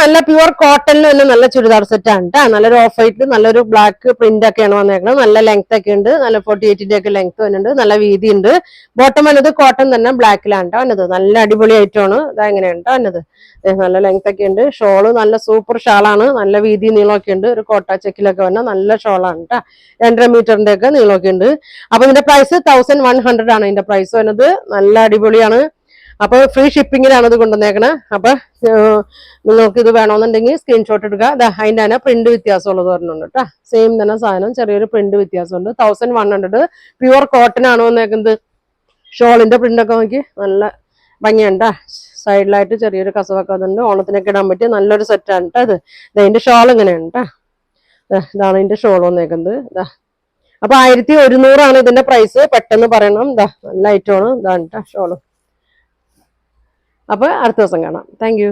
നല്ല പ്യുവർ കോട്ടണിൽ തന്നെ നല്ല ചുരിദാർ സെറ്റ് ആണ് കേട്ടോ. നല്ലൊരു ഓഫ് വൈറ്റ് നല്ലൊരു ബ്ലാക്ക് പ്രിന്റ് ഒക്കെയാണ് വന്നേക്കുന്നത്. നല്ല ലെങ്ത് ഒക്കെ ഉണ്ട്. നല്ല 48 ഒക്കെ ലെങ്ത് വരുന്നുണ്ട്. നല്ല വീതി ഉണ്ട്. ബോട്ടം വന്നത് കോട്ടൺ തന്നെ ബ്ലാക്കിലാണ് കേട്ടോ വന്നത്. നല്ല അടിപൊളി ഐറ്റമാണ്. ഇതെങ്ങനെയാണ് കേട്ടോ വന്നത്. നല്ല ലെങ്ത് ഒക്കെ ഉണ്ട്. ഷോള് നല്ല സൂപ്പർ ഷാളാണ്. നല്ല വീതി നീളമൊക്കെ ഉണ്ട്. ഒരു കോട്ട ചെക്കിലൊക്കെ വന്ന നല്ല ഷോളാണ് കേട്ടോ. 2.5 മീറ്ററിന്റെ ഒക്കെ നീളമൊക്കെ ഉണ്ട്. അപ്പൊ ഇതിന്റെ പ്രൈസ് 1100 ആണ് ഇതിന്റെ പ്രൈസ് വരുന്നത്. നല്ല അടിപൊളിയാണ്. അപ്പൊ ഫ്രീ ഷിപ്പിങ്ങിലാണ് ഇത് കൊണ്ടുവന്നേക്കണേ. അപ്പൊ നിങ്ങൾക്ക് ഇത് വേണമെന്നുണ്ടെങ്കിൽ സ്ക്രീൻഷോട്ട് എടുക്കുക. അതിന്റെ തന്നെ പ്രിന്റ് വ്യത്യാസമുള്ളത് പറഞ്ഞുണ്ട് കേട്ടോ. സെയിം തന്നെ സാധനം, ചെറിയൊരു പ്രിന്റ് വ്യത്യാസമുണ്ട്. 1100 പ്യുവർ കോട്ടൺ ആണ് വന്നേക്കുന്നത്. ഷോളിന്റെ പ്രിന്റ് ഒക്കെ നോക്കി നല്ല ഭംഗിയുണ്ടാ. സൈഡിലായിട്ട് ചെറിയൊരു കസവൊക്കെ അതുണ്ട്. ഓണത്തിനൊക്കെ ഇടാൻ പറ്റിയ നല്ലൊരു സെറ്റാണ് കേട്ടോ ഇത്. ഇതിന്റെ ഷോൾ ഇങ്ങനെയാണ് കേട്ടോ. ഇതാണ് ഇതിന്റെ ഷോൾ വന്നേക്കുന്നത്. ഇതാ അപ്പൊ 1100 ആണ് ഇതിന്റെ പ്രൈസ്. പെട്ടെന്ന് പറയണം. ഇതാ നല്ല ഐറ്റമാണ്. ഇതാണ് കേട്ടോ ഷോള്. അപ്പൊ അടുത്ത ദിവസം കാണാം. Thank you.